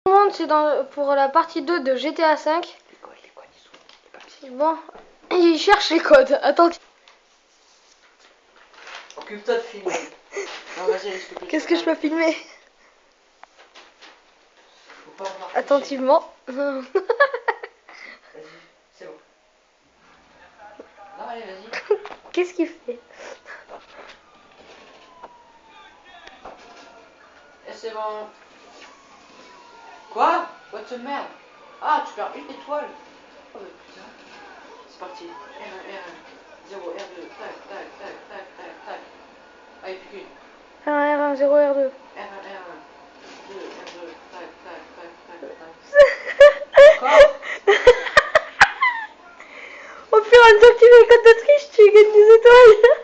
Tout le monde, c'est pour la partie 2 de GTA 5. Les codes, ils sont partis. Bon, il cherche les codes. Attends. Occupe-toi de filmer. Non, vas-y, s'il te plaît. Qu'est-ce que je peux filmer? Faut pas avoir Attentivement. Vas-y, c'est bon. Non, allez, vas-y. Qu'est-ce qu'il fait? Et c'est bon. Quoi? What the merde? Ah, tu perds une étoile. Oh, mais putain. C'est parti. R1, R1. 0, R2. Tac, tac, tac, tac, tac, tac. Allez, plus qu'une. R1, R1, 0, R2. R1, R1. 2, R2. Tac, tac, tac, tac, tac. Encore? Au fur et à mesure que tu fais les codes de triche, tu gagnes des étoiles.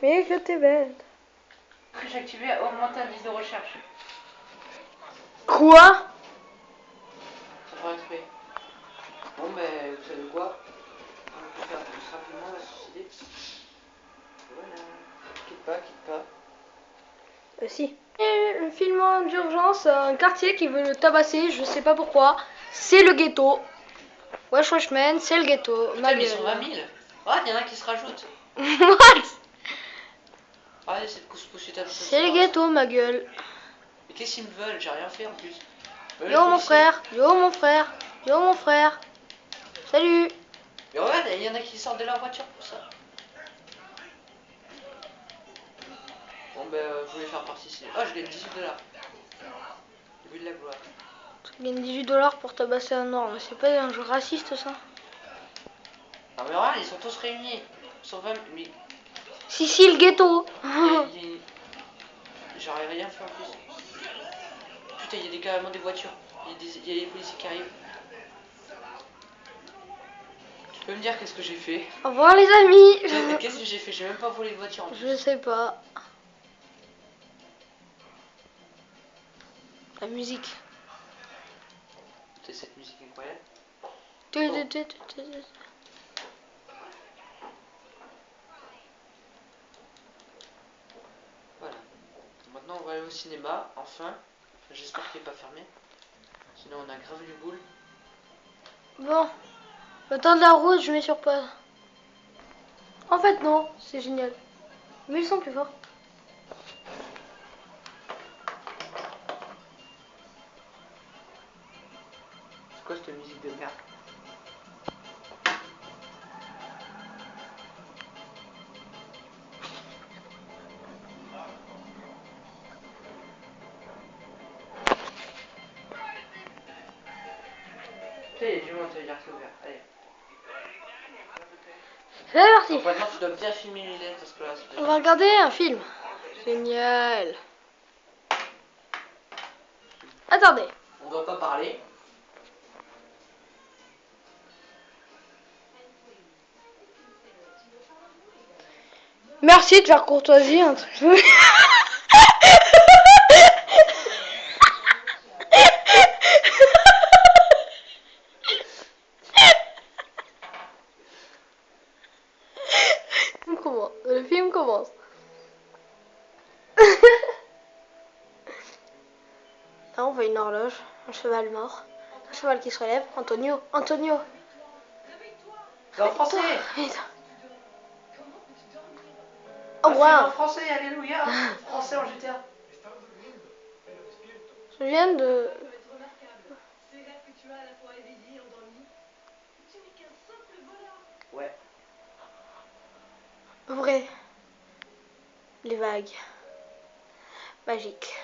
Mais que t'es belle. Triche activée, augmente l'indice de recherche. Quoi? Ça fera exprès. Bon, mais vous savez quoi? On peut faire plus rapidement la suicider. Voilà. Quitte pas, quitte pas. Si. Un film d'urgence, un quartier qui veut le tabasser, je sais pas pourquoi. C'est le ghetto. Wesh wesh man, c'est le ghetto. Putain, mais ils sont 20 000. Ah, il y en a un qui se rajoute. What? Ah, cette couscous étape. C'est le ghetto, ma gueule. Mais qu'est-ce qu'ils me veulent? J'ai rien fait en plus. Yo mon frère, yo mon frère, yo mon frère. Salut. Mais regarde, il y en a qui sortent de leur voiture pour ça. Bon, ben, je voulais faire participer. Oh, je gagne 18 $. Le but de la gloire. Tu gagnes 18 $ pour tabasser un ordre. C'est pas un jeu raciste ça? Non, mais regarde, ils sont tous réunis. Ils sont 20 000. Mais Si, le ghetto. j'aurais rien fait en plus. Putain, il y a carrément des voitures. Il y a les policiers qui arrivent. Tu peux me dire qu'est-ce que j'ai fait? Au revoir les amis. Qu'est-ce que j'ai fait? J'ai même pas volé de voiture en plus. Je sais pas. La musique. C'est cette musique incroyable. Voilà. Maintenant, on va aller au cinéma, enfin. J'espère qu'il n'est pas fermé. Sinon, on a grave du boule. Bon, le temps de la route, je mets sur pause. En fait, non, c'est génial. Mais ils sont plus forts. C'est quoi cette musique de merde? Putain, il y a du monde, ça veut dire que c'est ouvert. Allez. C'est parti. Donc maintenant, tu dois bien filmer Mylène parce que là, c'est On va regarder un film. Génial. Attendez. On doit pas parler. Merci de faire courtoisie, un truc. Le film commence. Là, on voit une horloge, un cheval mort, un cheval qui se relève. Antonio, Antonio. C'est en français. Oh Un film wow. en français, alléluia. Français en GTA. Je viens de... Ouais. Vrai. Les vagues. Magique.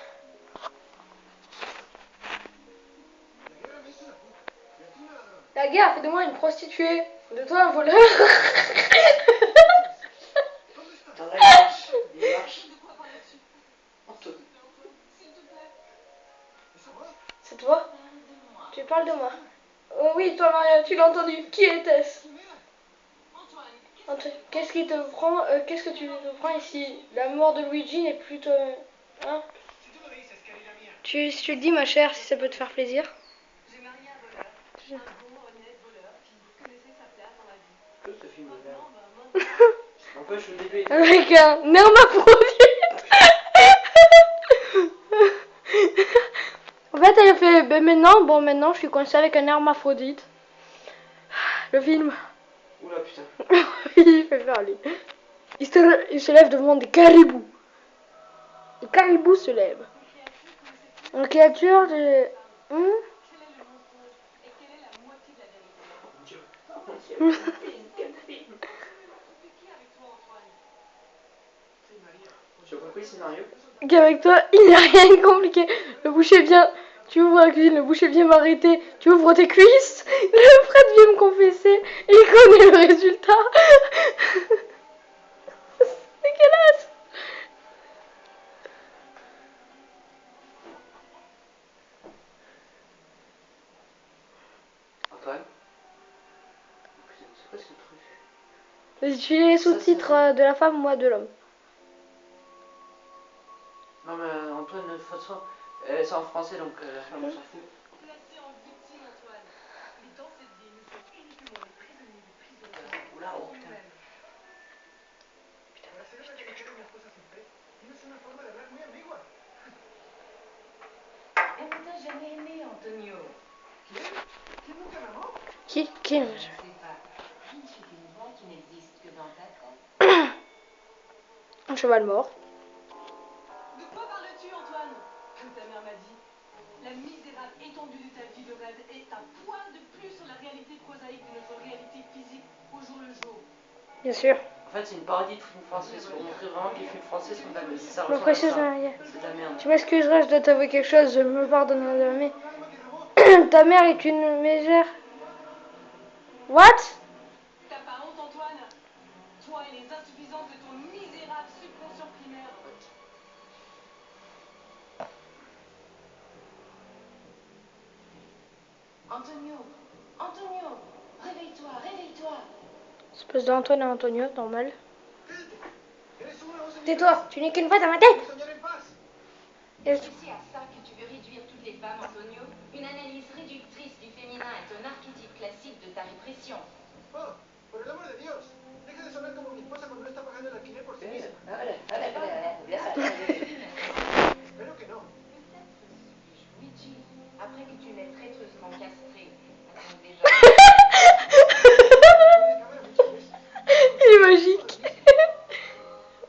La guerre fait de moi une prostituée. De toi un voleur. Attends, là, il marche. Il marche. Antoine. C'est toi? Tu parles de moi. Oh oui, toi Maria, tu l'as entendu. Qui était-ce? Qu'est-ce qui te prend qu'est-ce que tu te prends ici? La mort de Luigi n'est plutôt... Hein? Tu le dis ma chère, si ça peut te faire plaisir. Que ce film de merde. N'empêche, au début, Avec un hermaphrodite. En fait, elle a fait. Ben maintenant, je suis coincée avec un hermaphrodite. Le film. Oula putain. Il fait faire lui. Il se lève devant des caribous. Les caribous se lèvent. Une créature de. Mon Dieu. Tu as compris le scénario? Qu'avec toi, il n'y a rien de compliqué. Le boucher vient. Tu ouvres la cuisine, le boucher vient m'arrêter. Tu ouvres tes cuisses. Le prêtre vient me confesser. Et il connaît le résultat. C'est dégueulasse. Antoine? Putain, c'est quoi ce truc? J'ai utilisé les sous-titres de la femme, moi de l'homme. Non mais Antoine, de toute façon, c'est en français donc la femme on s'en fout. Placé en victime, Antoine. Mais dans cette vie, nous sommes uniquement les prisonniers des prisons. Oula, oh putain. Elle ne t'a jamais aimé, Antonio. Qui Je ne sais pas. Je ne suis qu'une voix qui n'existe que dans ta tête. Un cheval mort. De quoi parles-tu, Antoine? Comme ta mère m'a dit, la misérable étendue de ta vie de rêve est un poil de plus sur la réalité prosaïque de notre réalité physique au jour le jour. Bien sûr. En fait, c'est une parodie de film français pour montrer vraiment que les films français sont de la merde. Ça Bon, ressemble à après, ça. C'est de la merde. tu m'excuseras, je dois t'avouer quelque chose, je me pardonnerai jamais. Ta mère est une mégère. What? T'as pas honte, Antoine? Toi et les insuffisances de ton misérable subconscient primaire. Antonio, Antonio, réveille-toi, réveille-toi. Espèce d'Antoine et Antonio, normal. Tais-toi, tu n'es qu'une voix dans ma tête. Est-ce que c'est à ça que tu veux réduire toutes les femmes, Antonio? Une analyse réductrice du féminin est un archétype classique de ta répression. Oh, por el amor de Dios, deja de sonar como mi esposa cuando no está pagando el alquiler por sí misma. Allez. Espero que no. Peut-être suis-je Luigi, après que tu l'aies traîtreusement castré. Attends déjà. Il est magique.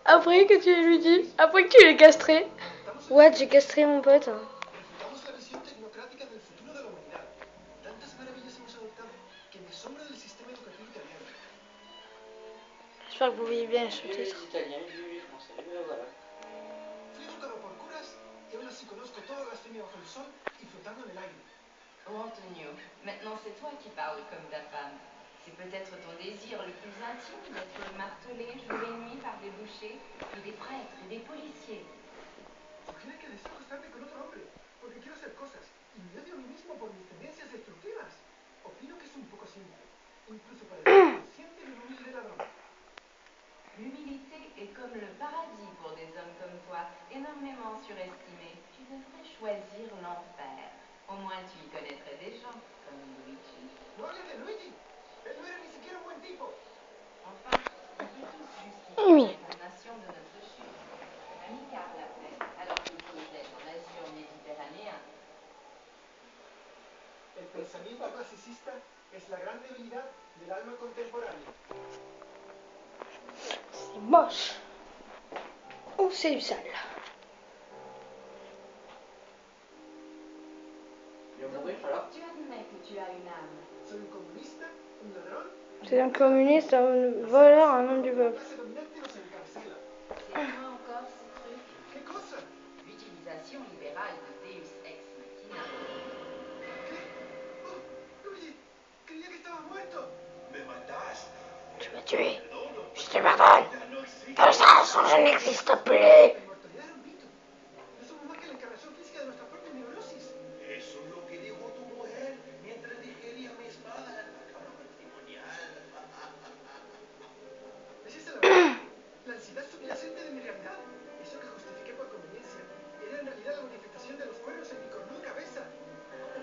Après que tu lui dis, après que tu l'aies castré. What, j'ai castré mon pote. Refutamos la visión tecnocrática del futuro de la humanidad. Tantas maravillas hemos adoptado que me asombra del sistema educativo italiano. J'espère que vous voyez bien les J'ai sous-titres. les italiens, j'ai les français, voilà. Fui educado por curas y aún así conozco todas las femmes bajo el sol y flotando en el aire. Oh Antonio, maintenant c'est toi qui parles comme ta femme. C'est peut-être ton désir le plus intime d'être martelé jour et nuit par des bouchers, puis des prêtres et des policiers. Sugiere que deseo acostarme con otro hombre porque quiero hacer cosas y me odio a mí mismo por mis tendencias destructivas. Opino que es un poco simple, incluso para el consciente de un humilde ladrón. L'humilité est comme le paradis pour des hommes comme toi, énormément surestimés. Tu devrais choisir l'enfer. Au moins tu y connaîtrais des gens, comme Luigi. No hables de Luigi. Él no era ni siquiera un buen tipo. Enfin, on peut tous justifier l'incarnation de notre chute. L'ami Karl l'a fait, alors qu'il causait dans l'azur méditerranéen. El pensamiento clasicista es la gran debilidad del alma contemporánea. C'est moche. Oh, c'est du sale. Il va mourir, alors. Tu admets que tu as une âme. Soy un comunista, un ladrón. C'est un communiste, un voleur, un homme du peuple. La clase dominante nos encarcela. C'est quoi encore ce truc? ¿Qué cosa? L'utilisation libérale de Deus Ex Machina. ¿Qué? Oh, Luigi, creía que estabas muerto. Me mataste. Tu m'as tué. Perdón, Je te pardonne. ya no existe. Dans le sens où je n'existe plus. La inmortalidad era un mito. No somos más que la encarnación física de nuestra propia neurosis. Eso es lo que dijo tu mujer mientras digería mi espada en la cama matrimonial. Esa es la verdad. La ansiedad subyacente de mi realidad. Eso que justifiqué por conveniencia. Era en realidad la manifestación de los cuernos en mi cornuda cabeza.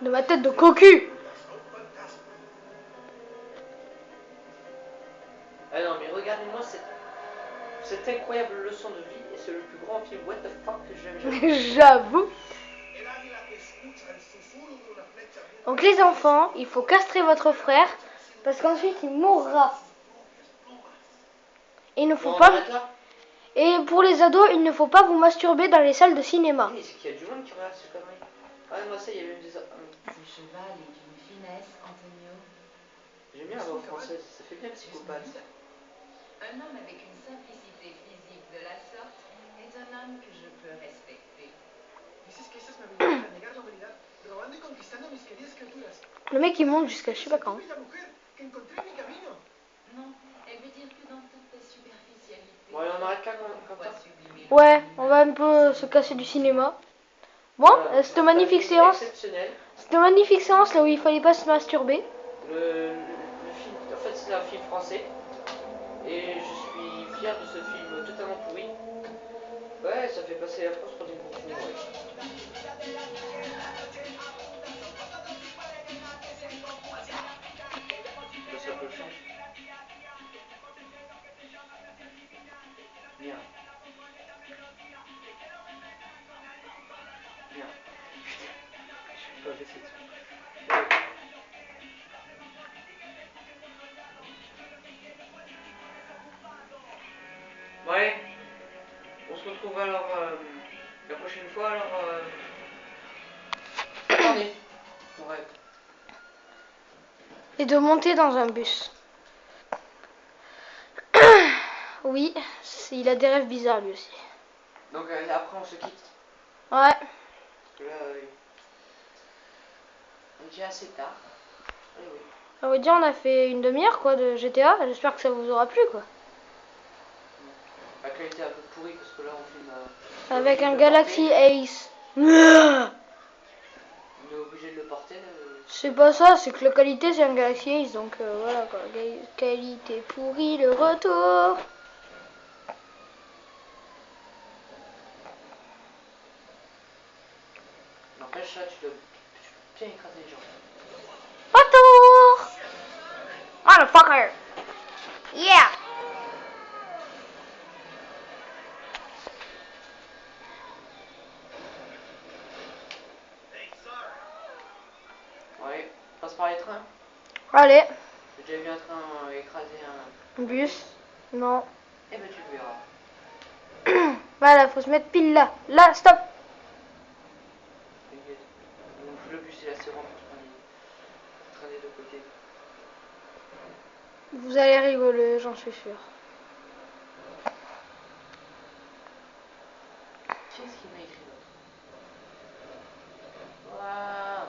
De ma tête de cocu. Un fantasma. Ah non, mais regardez-moi cette incroyable leçon de vie, et c'est le plus grand film what the fuck que j'ai jamais vu. J'avoue. El águila que escucha el susurro de una flecha viene Donc les enfants, il faut castrer votre frère parce qu'ensuite il mourra. Et il ne faut Bon, on pas. arrête là. Et pour les ados, il ne faut pas vous masturber dans les salles de cinéma. Mais c'est qu'il y a du monde qui regarde ces conneries. Ah, moi ça, il y a même des. Ce cheval est d'une finesse, Antonio. J'aime bien la voix française, ça fait bien psychopathe. Un homme avec une simplicité physique de la sorte est un homme que je peux respecter. Dices que esa es mi habilidad para negar la humanidad, robando y conquistando a mis queridas criaturas. Le mec il monte jusqu'à je sais pas quand. Estúpida mujer que encontré en mi camino. Non, elle veut dire que dans toute ta superficialité, Bon, allez, on arrête là comme ça. Ouais, on va un peu se casser du cinéma. Bon, Voilà, cette magnifique séance. Exceptionnelle. C'était une magnifique séance là où il fallait pas se masturber. Le film, en fait, c'est un film français. Et je suis fier de ce film totalement pourri. Ouais, ça fait passer la France pour des bons films, ouais. Ça peut changer. Bien. Bien. Je vais pas baisser dessus. Ouais. On se retrouve alors la prochaine fois alors. Attendez. Ouais. Et de monter dans un bus. Oui, il a des rêves bizarres lui aussi. Donc après on se quitte. Ouais. Parce que là, on est déjà assez tard. Eh oui. Ça veut dire on a fait une demi-heure quoi de GTA. J'espère que ça vous aura plu quoi. La qualité est un peu pourrie parce que là on filme. Avec un de Galaxy porter. Ace. On est obligé de le porter. C'est pas ça, c'est que la qualité c'est un Galaxy Ace, donc voilà quoi. Qualité pourrie, le retour. N'empêche là, tu peux bien écraser les gens. Retour. Motherfucker. Yeah. Ouais, passe par les trains. Allez, J'ai déjà vu un train écraser un bus. Non. Eh ben tu verras. Voilà, faut se mettre pile là. Là, stop. T'inquiète. Donc le bus est assez rond pour traîner de côté. Vous allez rigoler, j'en suis sûr. Qu'est-ce qu'il m'a écrit d'autre? Waouh,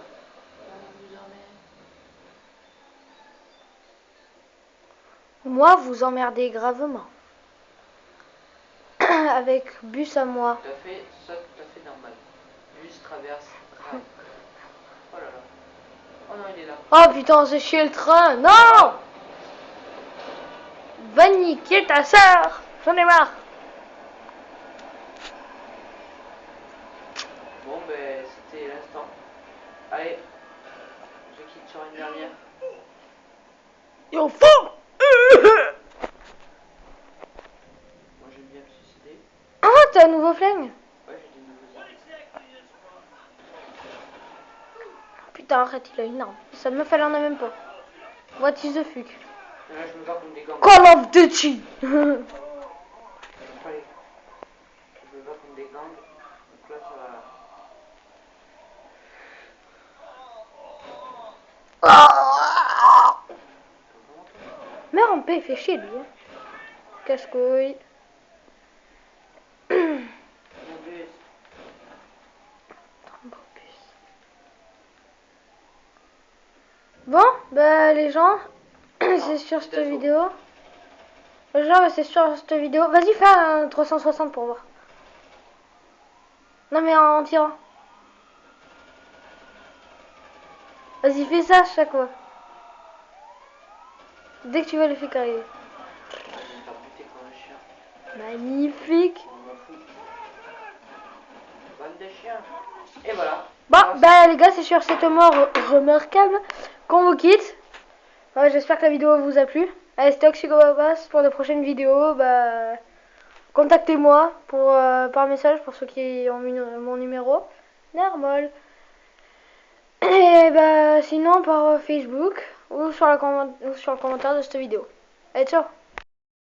on vous emmène. Moi, vous emmerdez gravement. Avec bus à moi. Tout à fait, ça tout à fait normal. Bus traverse rail. Oh là là. Oh non, il est là. Oh putain, c'est chier le train. Non. Va niquer ta sœur. J'en ai marre. Bon ben c'était l'instant. Allez, je quitte sur une dernière. Yo, fou. Moi j'aime bien me suicider. Ah, t'as un nouveau flingue. Ouais, j'ai des nouveaux idées. Putain, arrête, il a une arme. Sa meuf, elle en a même pas. What is the fuck? Là je me bats contre des gangs. Call of Duty. Allez. Je me bats contre des gangs. Donc là ça va. Mère en paix, il fait chier lui. Hein. Casse-couille. Mon bus. Bon, bah les gens, c'est sur cette d'assaut. vidéo. Les gens, c'est sur cette vidéo. Vas-y, fais un 360 pour voir. Non mais en tirant. Vas-y, fais ça chaque fois. Dès que tu vas le faire arriver. Ah, je vais me faire buter comme un chien. Magnifique. On m'en fout. Bande de chiens. Et voilà. Bon, Alors, bah les gars, c'est sur cette mort remarquable qu'on vous quitte. Ouais, j'espère que la vidéo vous a plu. Allez, c'était Oxygobabas pour de prochaines vidéos. Bah, contactez-moi pour par message pour ceux qui ont mis mon numéro. Normal. Et bah, sinon par Facebook ou sur le commentaire de cette vidéo. Allez, ciao.